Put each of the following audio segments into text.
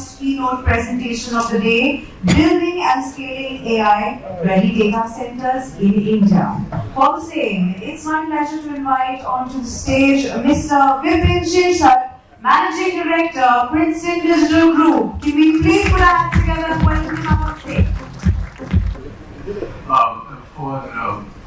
first keynote presentation of the day, Building and Scaling AI-Ready Data Centers in India. For the same, it's my pleasure to invite onto the stage Mr. Vipin Shirsat, Managing Director, Princeton Digital Group. Can we please put our hands together and welcome him on stage?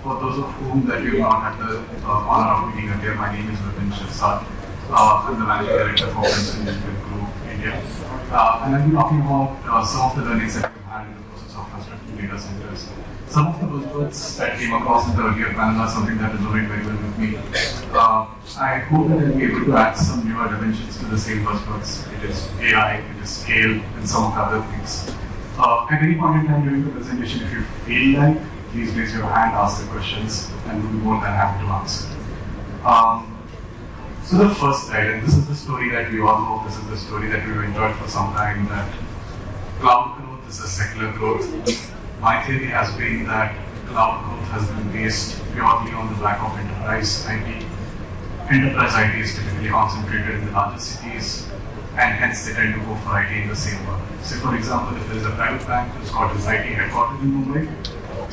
For those of whom that you not had the honor of meeting earlier, my name is Vipin Shirsat. I'm the Managing Director for Princeton Digital Group, India. And I'll be talking about some of the learnings that we've had in the process of constructing data centers. Some of the buzzwords that came across in the earlier panel are something that resonated very well with me. I hope that I'll be able to add some newer dimensions to the same buzzwords. It is AI, it is scale, and some of the other things. At any point in time during the presentation, if you feel like, please raise your hand, ask the questions, and we'll be more than happy to answer. So the first slide, and this is the story that we all know, this is the story that we've enjoyed for some time, that cloud growth is a secular growth. My theory has been that cloud growth has been based purely on the back of enterprise IT. Enterprise IT is typically concentrated in the largest cities, and hence they tend to go for IT in the same world. So for example, if there is a private bank who's got its IT headquartered in Mumbai,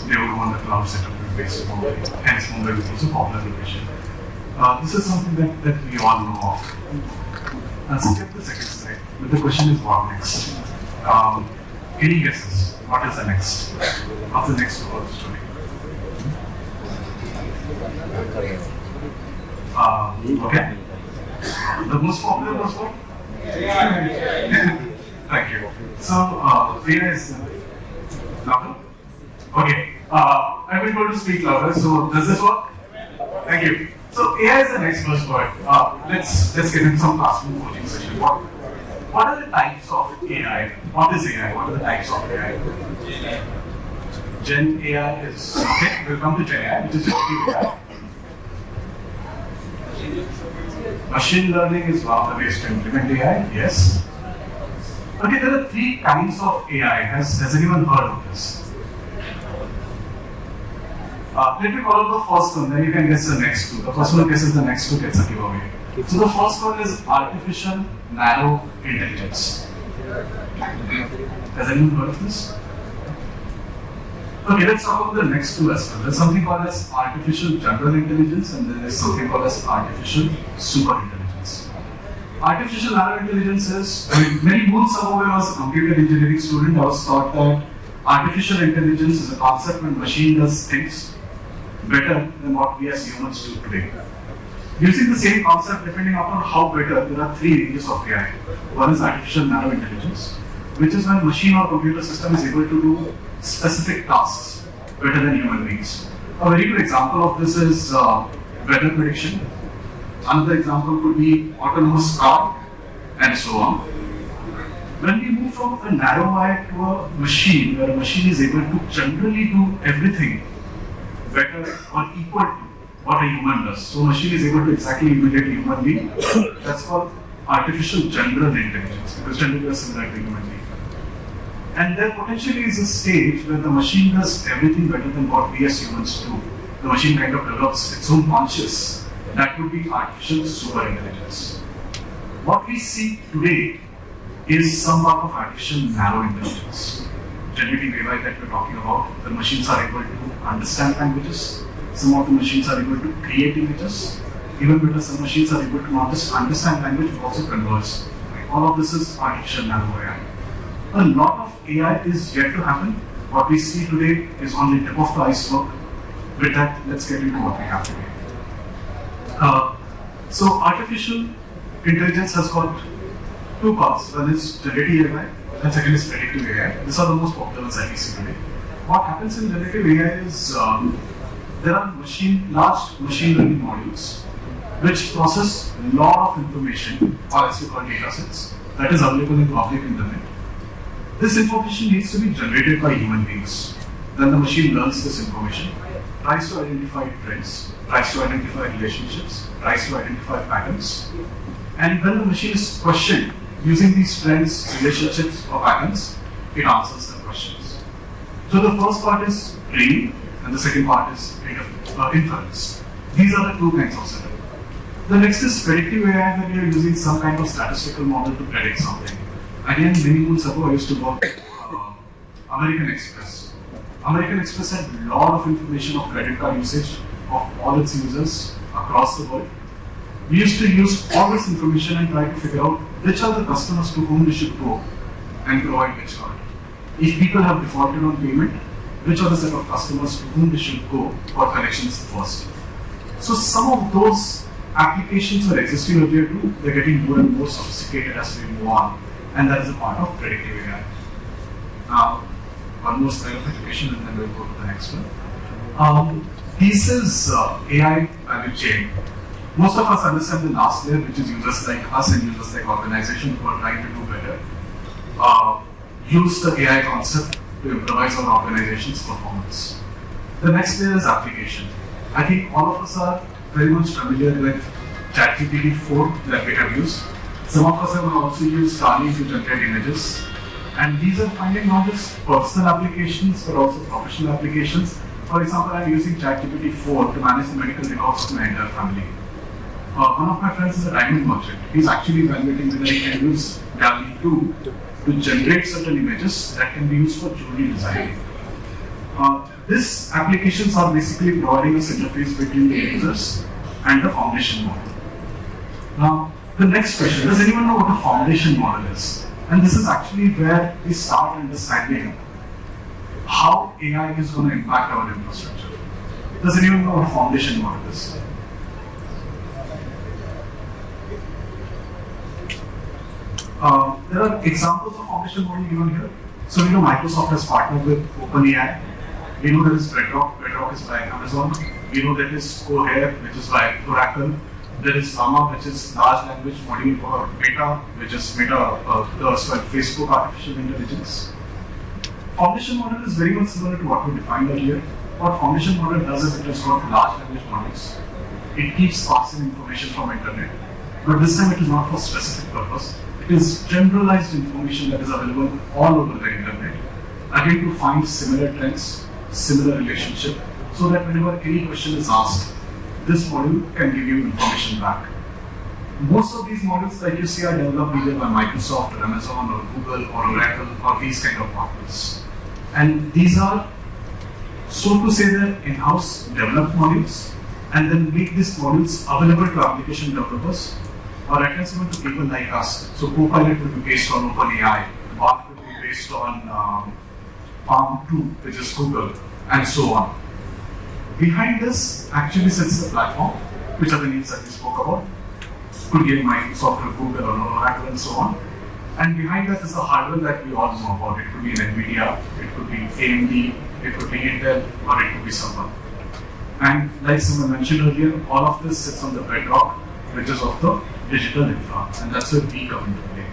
they would want the cloud setup to be based in Mumbai. Hence Mumbai is a popular location. This is something that we all know of. Let's skip the second slide. But the question is what next? Any guesses? What is the next? What's the next word story? Okay. The most popular was what? Thank you. So, AI is louder? Okay. I will go to speak louder. So, does this work? Thank you. So, AI is the next buzzword. Let's get in some classroom coaching session. What are the types of AI? What is AI? What are the types of AI? Gen AI is okay. We'll come to Gen AI, which is generative AI. Machine learning is one of the ways to implement AI. Yes. Okay, there are three kinds of AI. Has anyone heard of this? Let me follow the first one, then you can guess the next two. The person who guesses the next two gets a giveaway. So the first one is artificial narrow intelligence. Has anyone heard of this? Okay, let's talk about the next two as well. There's something called as artificial general intelligence, and there is something called as artificial super intelligence. Artificial narrow intelligence is, many moons ago when I was a computer engineering student, I was taught that artificial intelligence is a concept when machine does things better than what we as humans do today. Using the same concept, depending upon how better, there are three ranges of AI. One is artificial narrow intelligence, which is when machine or computer system is able to do specific tasks better than human beings. A very good example of this is weather prediction. Another example could be autonomous car, and so on. When we move from a narrow wire to a machine, where a machine is able to generally do everything better or equal to what a human does. So a machine is able to exactly imitate a human being. That's called artificial general intelligence, because generally are similar to human being. And there potentially is a stage where the machine does everything better than what we as humans do. The machine kind of develops its own conscious. That would be artificial super intelligence. What we see today is some part of artificial narrow intelligence. Generative AI that we're talking about, the machines are able to understand languages. Some of the machines are able to create images. Even better, some machines are able to not just understand language but also converse. All of this is artificial narrow AI. A lot of AI is yet to happen. What we see today is on the tip of the iceberg. With that, let's get into what we have today. So artificial intelligence has got two parts. One is generative AI, and second is predictive AI. These are the most popular ones that we see today. What happens in generative AI is there are large machine learning modules which process a lot of information, or as we call data sets, that is available in public internet. This information needs to be generated by human beings. Then the machine learns this information, tries to identify trends, tries to identify relationships, tries to identify patterns. And when the machine is questioned using these trends, relationships, or patterns, it answers the questions. So the first part is training, and the second part is inference. These are the two kinds of setup. The next is predictive AI, when we are using some kind of statistical model to predict something. Again, many moons ago, I used to work at American Express. American Express had a lot of information of credit card usage of all its users across the world. We used to use all this information and try to figure out which are the customers to whom we should go and provide which card. If people have defaulted on payment, which are the set of customers to whom we should go for collections first. So some of those applications were existing earlier too. They're getting more and more sophisticated as we move on, and that is a part of predictive AI. Now, one more slide of education, and then we'll go to the next one. This is AI value chain. Most of us understand the last layer, which is users like us and users like organizations who are trying to do better. Use the AI concept to improvise our organization's performance. The next layer is application. I think all of us are very much familiar with ChatGPT 4 that we have used. Some of us have also used Starling to generate images. And these are finding not just personal applications but also professional applications. For example, I'm using ChatGPT 4 to manage the medical records of my entire family. One of my friends is a diamond merchant. He's actually evaluating whether he can use DALL-E 2 to generate certain images that can be used for jewelry design. These applications are basically providing us interface between the users and the foundation model. Now, the next question, does anyone know what a foundation model is? And this is actually where we start understanding how AI is going to impact our infrastructure. Does anyone know what a foundation model is? There are examples of foundation model given here. So we know Microsoft has partnered with OpenAI. We know there is Bedrock. Bedrock is by Amazon. We know there is Cohere, which is by Oracle. There is Llama, which is large language module for Meta, which is Meta, Facebook artificial intelligence. Foundation model is very much similar to what we defined earlier. What foundation model does is it has got large language models. It keeps parsing information from internet, but this time it is not for specific purpose. It is generalized information that is available all over the internet, again to find similar trends, similar relationship, so that whenever any question is asked, this model can give you information back. Most of these models that you see are developed either by Microsoft or Amazon or Google or Oracle or these kind of partners. And these are, so to say, the in-house developed models, and then make these models available to application developers or at least even to people like us. So Copilot will be based on OpenAI, Bart will be based on Palm 2, which is Google, and so on. Behind this actually sits the platform, which are the names that we spoke about. Could be Microsoft or Google or Oracle and so on. And behind that is the hardware that we all know about. It could be an NVIDIA, it could be AMD, it could be Intel, or it could be someone. And like someone mentioned earlier, all of this sits on the bedrock, which is of the digital infra, and that's where we come into play.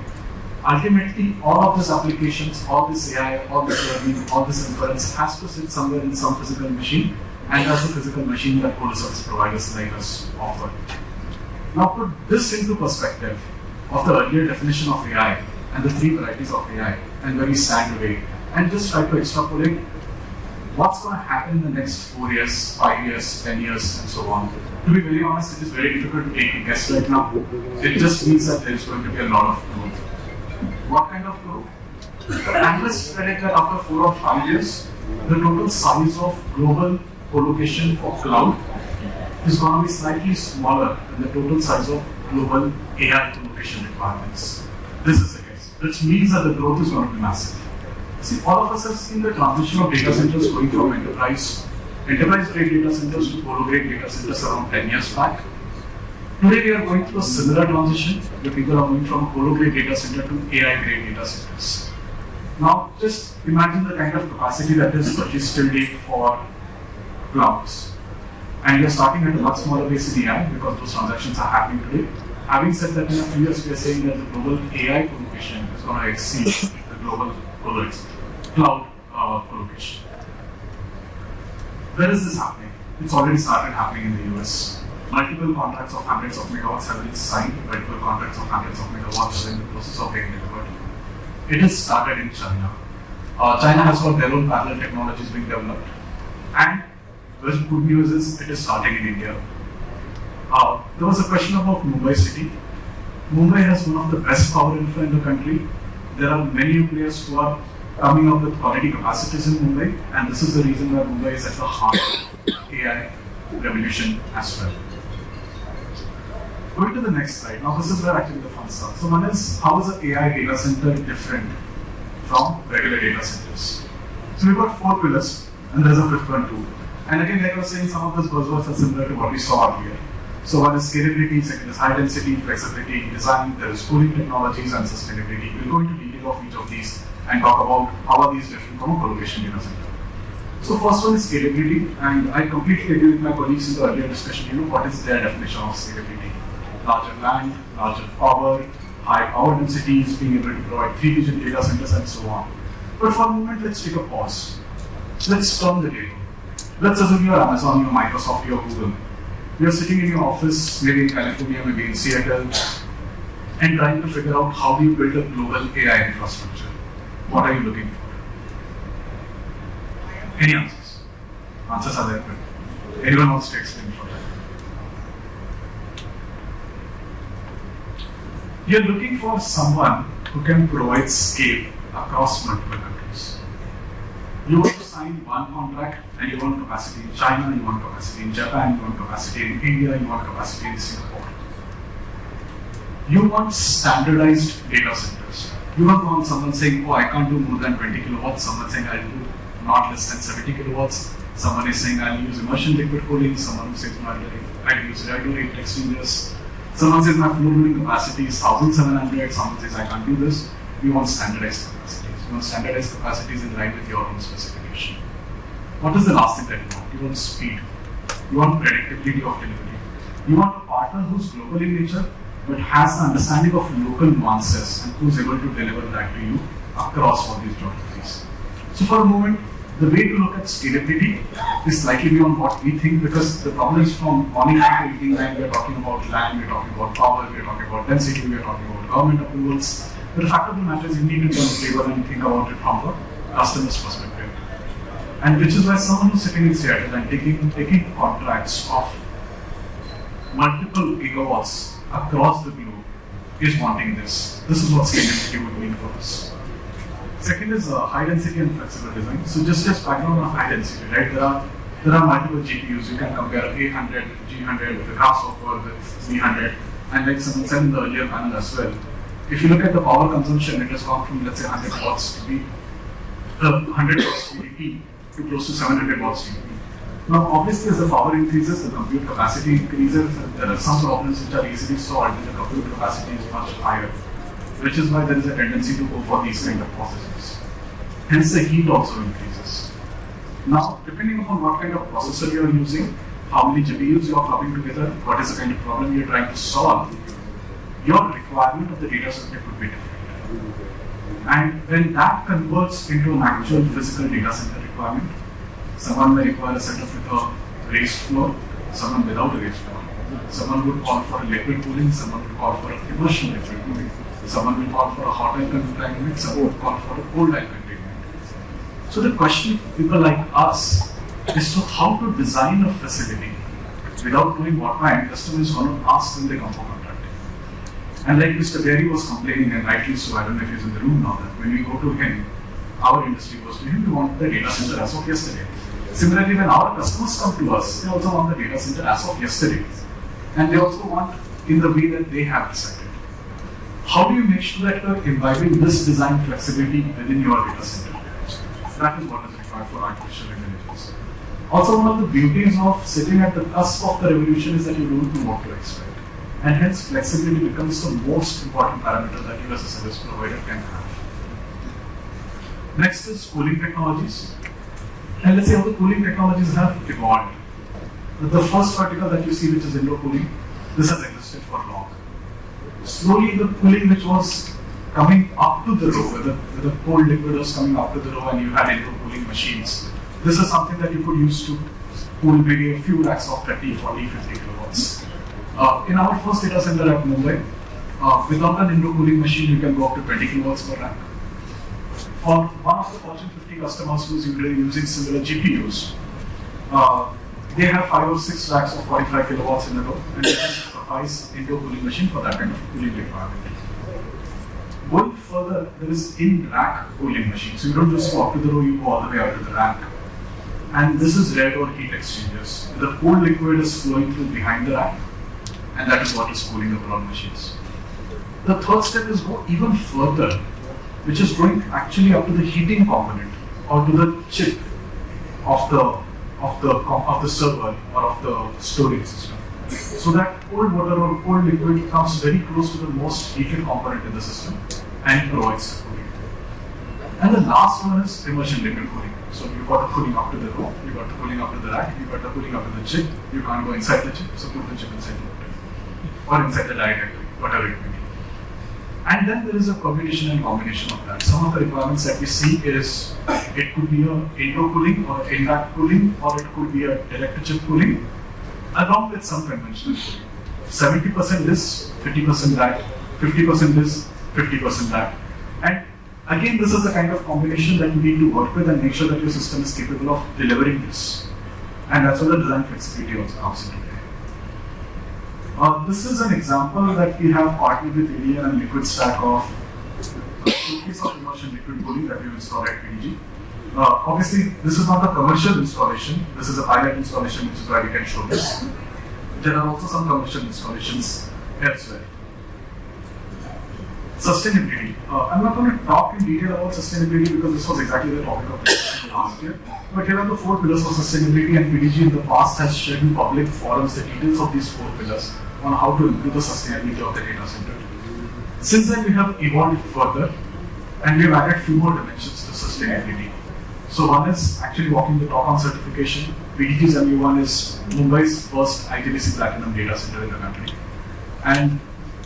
Ultimately, all of these applications, all this AI, all this learning, all this inference has to sit somewhere in some physical machine, and that's the physical machine that core service providers like us offer. Now put this into perspective of the earlier definition of AI and the three varieties of AI and where we stand today, and just try to extrapolate what's going to happen in the next 4 years, 5 years, 10 years, and so on. To be very honest, it is very difficult to take a guess right now. It just means that there is going to be a lot of growth. What kind of growth? The analysts predict that after 4 or 5 years, the total size of global colocation for cloud is going to be slightly smaller than the total size of global AI colocation requirements. This is the case, which means that the growth is going to be massive. See, all of us have seen the transition of data centers going from enterprise-grade data centers to colo-grade data centers around 10 years back. Today we are going through a similar transition where people are moving from colo-grade data center to AI-grade data centers. Now, just imagine the kind of capacity that is purchased till date for clouds. And we are starting at a much smaller base in AI because those transactions are happening today. Having said that, in a few years we are saying that the global AI colocation is going to exceed the global cloud colocation. Where is this happening? It's already started happening in the US. Multiple contracts of hundreds of megawatts have been signed, multiple contracts of hundreds of megawatts are in the process of being delivered. It has started in China. China has got their own parallel technologies being developed. And the good news is it is starting in India. There was a question about Mumbai city. Mumbai has one of the best power infra in the country. there are many players who are coming up with quality capacities in Mumbai, and this is the reason why Mumbai is at the heart of AI revolution as well. Going to the next slide. Now this is where actually the fun starts. So one is, how is an AI data center different from regular data centers? So we've got 4 pillars, and there's a 5th one too. And again, like I was saying, some of these buzzwords are similar to what we saw earlier. So one is scalability, second is high density, flexibility, design, there is cooling technologies and sustainability. We'll go into detail of each of these and talk about how are these different from a colocation data center. So first one is scalability, and I completely agree with my colleagues in the earlier discussion, what is their definition of scalability? Larger land, larger power, high power densities, being able to provide 3-digit data centers and so on. But for a moment, let's take a pause. Let's turn the table. Let's assume you're Amazon, you're Microsoft, you're Google. You're sitting in your office, maybe in California, maybe in Seattle, and trying to figure out how do you build a global AI infrastructure. What are you looking for? Any answers? Answers are there, but anyone wants to explain for that? You're looking for someone who can provide scale across multiple countries. You want to sign one contract and you want capacity in China, you want capacity in Japan, you want capacity in India, you want capacity in Singapore. You want standardized data centers. You don't want someone saying, oh, I can't do more than 20 kilowatts, someone saying I'll do not less than 70 kilowatts, someone is saying I'll use immersion liquid cooling, someone who says I'll use radio rate exchangers, someone says my floor loading capacity is 1700, someone says I can't do this. We want standardized capacities. You want standardized capacities in line with your own specification. What is the last thing that you want? You want speed. You want predictability of delivery. You want a partner who's global in nature but has the understanding of local nuances and who's able to deliver that to you across all these geographies. So for a moment, the way to look at scalability is slightly beyond what we think, because the problems from morning to evening time, we're talking about land, we're talking about power, we're talking about density, we're talking about government approvals. But the fact of the matter is you need to turn the table and think about it from the customer's perspective. And which is why someone who's sitting in Seattle and taking contracts of multiple gigawatts across the globe is wanting this. This is what scalability would mean for us. Second is high density and flexible design. So just background on high density, right? There are multiple GPUs. You can compare 800, G100 with the Grasshopper with Z100, and like someone said in the earlier panel as well. If you look at the power consumption, it has gone from let's say 100 watts to be 100 watts TDP to close to 700 watts TDP. Now, obviously, as the power increases, the compute capacity increases, and there are some problems which are easily solved, and the compute capacity is much higher, which is why there is a tendency to go for these kind of processes. Hence, the heat also increases. Now, depending upon what kind of processor you are using, how many GPUs you are clubbing together, what is the kind of problem you are trying to solve, your requirement of the data center could be different. And when that converts into an actual physical data center requirement, someone may require a setup with a raised floor, someone without a raised floor. Someone would call for liquid cooling, someone would call for immersion liquid cooling, someone will call for a hot air containment, someone would call for a cold air containment. So the question for people like us is to how to design a facility without knowing what my end customer is going to ask when they come for contracting. And like Mr. Berry was complaining, and rightly so, I don't know if he's in the room now, that when we go to him, our industry goes to him, we want the data center as of yesterday. Similarly, when our customers come to us, they also want the data center as of yesterday. And they also want in the way that they have decided. How do you make sure that you are imbibing this design flexibility within your data center? That is what is required for artificial intelligence. Also, one of the beauties of sitting at the cusp of the revolution is that you don't know what to expect. And hence, flexibility becomes the most important parameter that you as a service provider can have. Next is cooling technologies. And let's see how the cooling technologies have evolved. The first vertical that you see, which is indoor cooling, this has existed for long. Slowly, the cooling which was coming up to the row, where the cold liquid was coming up to the row and you had indoor cooling machines. This is something that you could use to cool maybe a few racks of 30, 40, 50 kilowatts. In our first data center at Mumbai, without an indoor cooling machine, you can go up to 20 kilowatts per rack. For one of the Fortune 50 customers who is using similar GPUs, they have 5 or 6 racks of 45 kilowatts in a row, and they can suffice indoor cooling machine for that kind of cooling requirement. Going further, there is in-rack cooling machine. So you don't just walk to the row, you go all the way out to the rack. And this is red or heat exchangers. The cold liquid is flowing through behind the rack, and that is what is cooling the brown machines. The third step is go even further, which is going actually up to the heating component or to the chip of the server or of the storage system. So that cold water or cold liquid comes very close to the most heated component in the system and provides the cooling. And the last one is immersion liquid cooling. So you got the cooling up to the row, you got the cooling up to the rack, you got the cooling up to the chip. You can't go inside the chip, so put the chip inside the water or inside the die factory, whatever it may be. And then there is a combination and combination of that. Some of the requirements that we see is it could be a indoor cooling or in-rack cooling, or it could be a direct-to-chip cooling, along with some conventional cooling. 70% this, 30% that, 50% this, 50% that. And again, this is the kind of combination that you need to work with and make sure that your system is capable of delivering this. And that's where the design flexibility also comes into play. This is an example that we have partnered with ADN and Liquid Stack of a showcase of immersion liquid cooling that we installed at PDG. Obviously, this is not a commercial installation. This is a pilot installation, which is why we can show this. There are also some commercial installations elsewhere. Sustainability. I'm not going to talk in detail about sustainability because this was exactly the topic of the last year. But here are the 4 pillars of sustainability, and PDG in the past has shared in public forums the details of these 4 pillars on how to improve the sustainability of the data center. Since then, we have evolved further and we have added few more dimensions to sustainability. So one is actually walking the talk on certification. PDG's MU1 is Mumbai's first IGBC Platinum data center in the country. And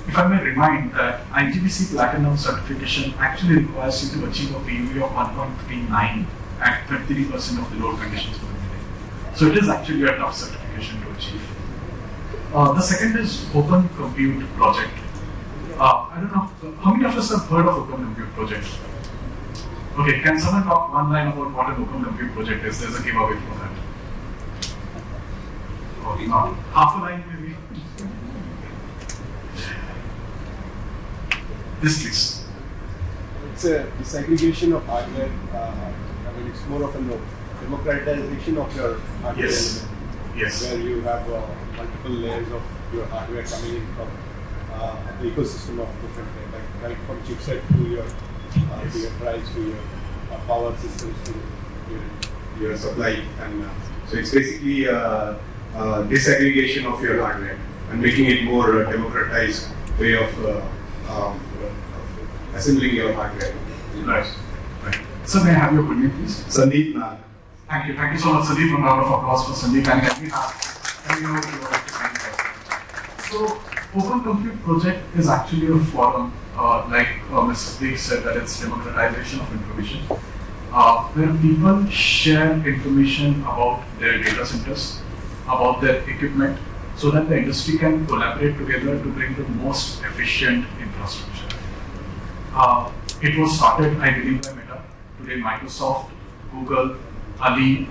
if I may remind that IGBC Platinum certification actually requires you to achieve a PUE of 1.39 at 33% of the load conditions for the building. So it is actually a tough certification to achieve. The second is Open Compute Project. I don't know, how many of us have heard of Open Compute Project? Okay, can someone talk one line about what an Open Compute Project is? There's a giveaway for that. Okay, not half a line maybe. This please. It's a disaggregation of hardware. I mean, it's more of a democratization of your hardware. Yes. Yes. Where you have multiple layers of your hardware coming in from the ecosystem of different layers, like right from chipset to your price to your power systems to your supply. And so it's basically disaggregation of your hardware and making it more democratized way of assembling your hardware. Right. Right. So may I have your good name, please? Sandeep Nag. Thank you. Thank you so much, Sandeep. One round of applause for Sandeep. And let me So, Open Compute Project is actually a forum, like Mr. Dev said, that it's democratization of information, where people share information about their data centers, about their equipment, so that the industry can collaborate together to bring the most efficient infrastructure. It was started, I believe, by Meta. Today, Microsoft, Google, Ali,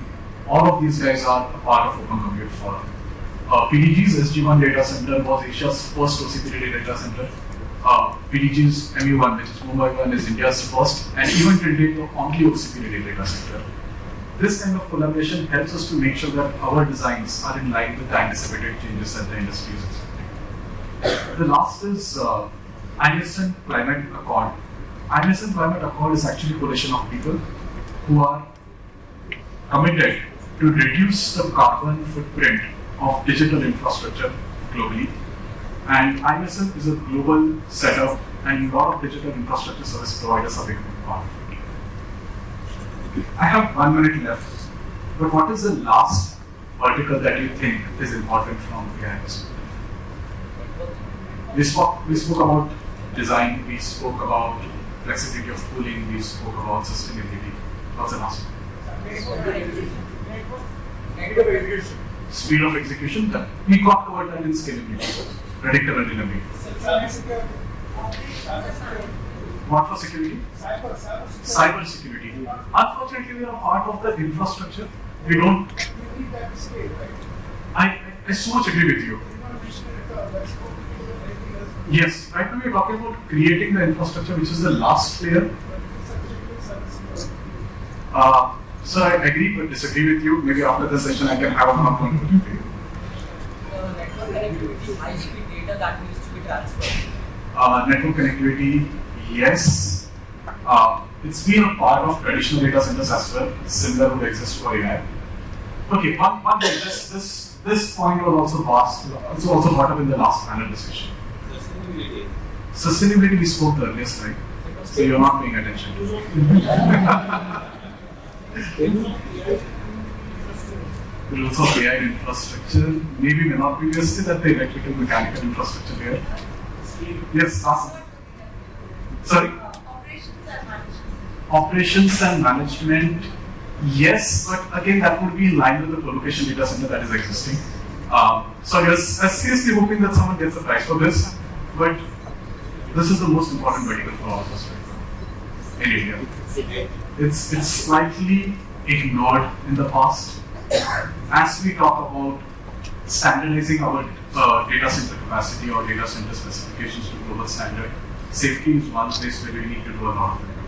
all of these guys are a part of Open Compute Forum. PDG's SG1 data center was Asia's first OCPD data center. PDG's MU1, which is Mumbai one, is India's first, and even till date, the only OCPD data center. This kind of collaboration helps us to make sure that our designs are in line with the anticipated changes that the industry is expecting. The last is Anderson Climate Accord. Anderson Climate Accord is actually a coalition of people who are committed to reduce the carbon footprint of digital infrastructure globally. And ISM is a global setup, and a lot of digital infrastructure service providers are becoming part of it. I have 1 minute left, but what is the last article that you think is important from AI perspective? We spoke about design, we spoke about flexibility of cooling, we spoke about sustainability. What's the last one? Negative execution. Speed of execution, that we got covered that in scalability, predictable delivery. What for security? Cyber security. Unfortunately, we are part of the infrastructure. We don't. I so much agree with you. Yes, right now we are talking about creating the infrastructure, which is the last layer. So I agree but disagree with you. Maybe after the session I can have a one-on-one with you. Network connectivity, high-speed data that needs to be transferred. Network connectivity, yes. It's been a part of traditional data centers as well. Similar would exist for AI. Okay, one thing. This point was also brought up in the last panel discussion. Sustainability we spoke earlier, right? So you're not paying attention. Rules of AI infrastructure maybe may not be listed at the electrical mechanical infrastructure layer. Yes, last. Sorry? Operations and management. Yes, but again that would be in line with the co-location data center that is existing. So I was seriously hoping that someone gets a prize for this, but this is the most important vertical for all of us right now in India. It's slightly ignored in the past. As we talk about standardizing our data center capacity or data center specifications to global standard, safety is one place where we need to do a lot of improvement.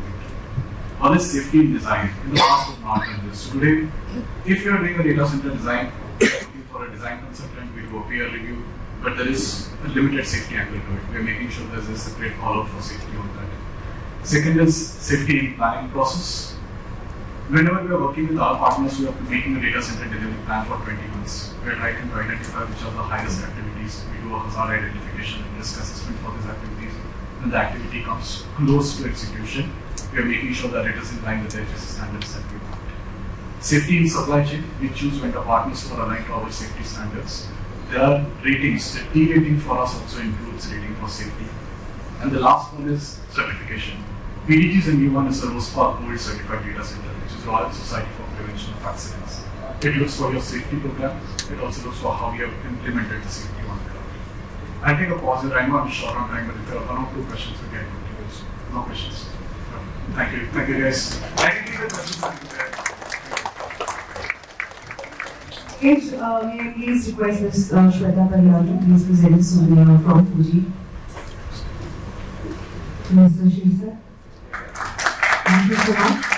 One is safety in design. In the past, we've not done this. So today, if you're doing a data center design, looking for a design consultant, we do a peer review, but there is a limited safety angle to it. We're making sure there's a separate call-out for safety on that. Second is safety in planning process. Whenever we are working with our partners, we are making a data center delivery plan for 20 months. We are trying to identify which are the highest activities. We do a hazard identification and risk assessment for these activities. When the activity comes close to execution, we are making sure that it is in line with the HSE standards that we want. Safety in supply chain, we choose vendor partners who are aligned to our safety standards. There are ratings. The T rating for us also includes rating for safety. And the last one is certification. PDG is a new one, is a ROSPA Gold certified data center, which is Royal Society for Prevention of Accidents. It looks for your safety program. It also looks for how you have implemented the safety on the ground. I'll take a pause here. I know I'm short on time, but if there are one or two questions, we can continue. No questions. Thank you guys. I can leave the questions there. May I please request Ms. Shweta Kalyani, please present souvenir from Fuji. Mr. Shirsat. Thank you so much.